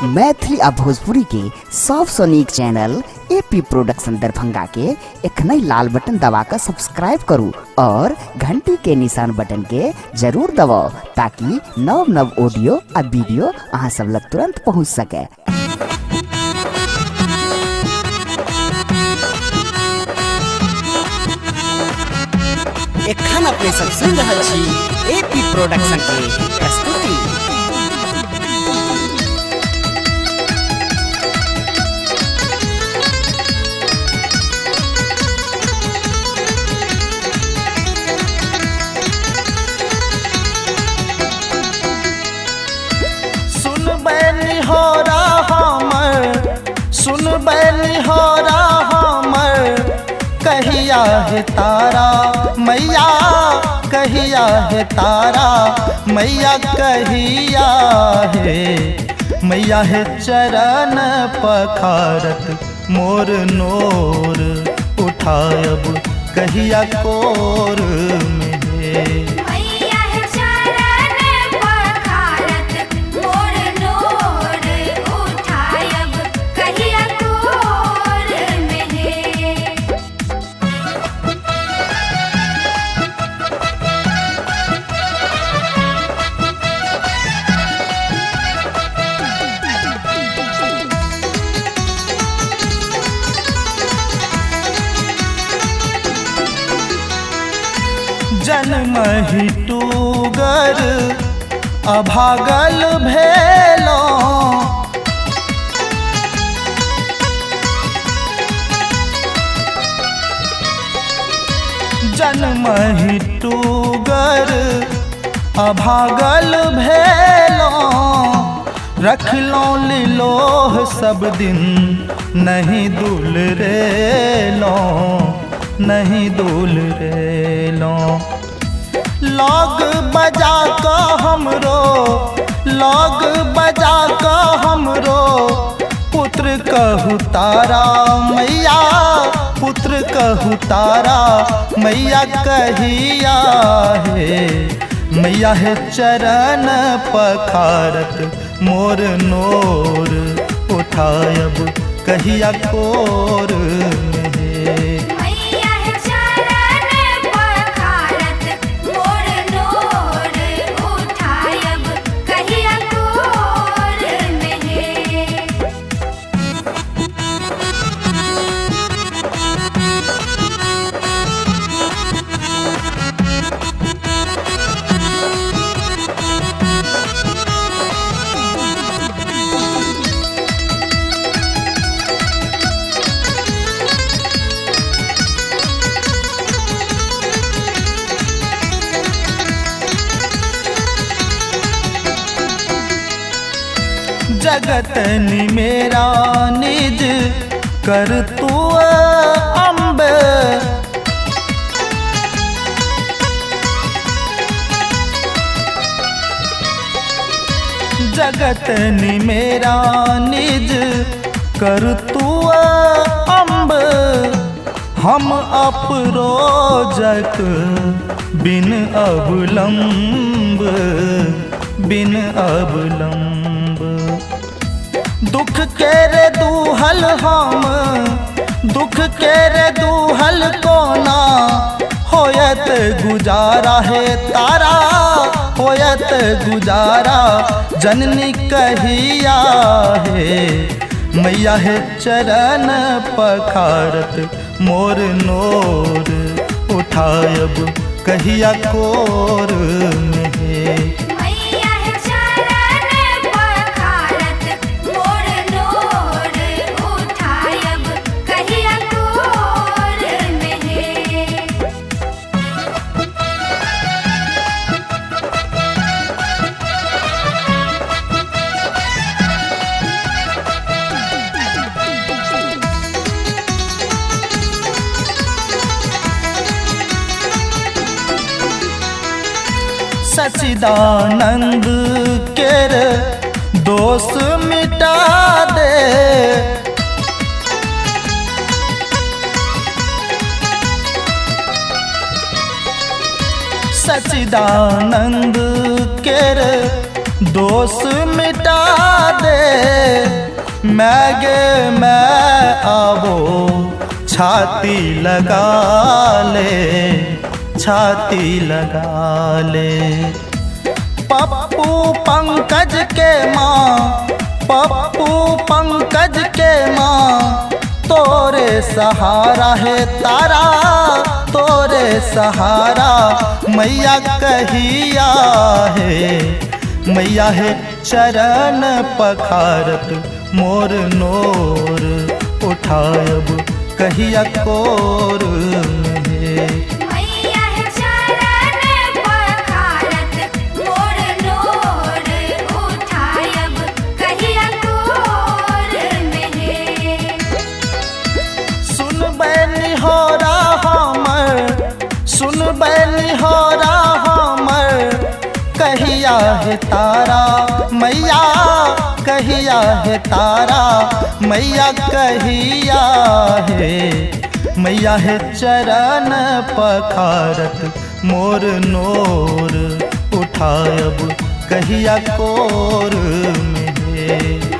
मैथिली आ भोजपुरी के सबसे नीक चैनल एपी प्रोडक्शन दरभंगा के एखनई लाल बटन दबाकर सब्सक्राइब करू और घंटी के निशान बटन के जरूर दबाओ ताकि नव नव ऑडियो आ वीडियो अहाँ सब लग तुरंत पहुँच सके। एखन अपने सब सुन रहल छी एपी प्रोडक्शन के प्रस्तुति। सुन बैनी हो हमर कहिया है तारा मैया, कहिया है तारा मैया, कहिया है मैया है चरण पखारत मोर नोर उठायब कहिया कोर में जन्म ही टूगर अभागल भेलो, जन्म ही टूगर अभागल भेलो, रख लो लिलोह सब दिन नहीं दुल रेलो, नहीं दुल रेलो। लॉग बजा का हमरो, लॉग बजा का हमरो पुत्र कहु तारा मैया, पुत्र कहु तारा मैया, कहिया है मैया है चरण पखारत मोर नोर उठायब कहिया कोर में। जगत नि मेरा निज कर तू अम्ब, जगत नि मेरा निज कर तू अम्ब, हम अफरोजक बिन अवलंब, बिन अवलंब। दुख के रे दूहल हम, दुख के रे दूहल कोना होयत गुजारा है तारा, होयत गुजारा जननी कहिया है मैया है चरण पखारत मोर नोर उठायब कहिया कोर में। सच्चिदानंद केर दोष मिटा दे, सच्चिदानंद केर दोष मिटा दे, मैगे मैं आवो छाती लगा ले, छाती लगा ले। पप्पू पंकज के माँ, पप्पू पंकज के माँ, तोरे सहारा है तारा, तोरे सहारा। मैया कहिया है, मैया है चरण पखारत मोर नोर उठायब कहिया कोर में। मैया है चरण पखारत मोर नोर उठायब कहिया कोर में। सुन बैनी होरा हमर, सुन बैनी होरा हमर, कहिया है तारा मैया, कहिया है तारा मैया, कहिया है मैया है चरण पखारत मोर नोर उठायब कहिया कोर में।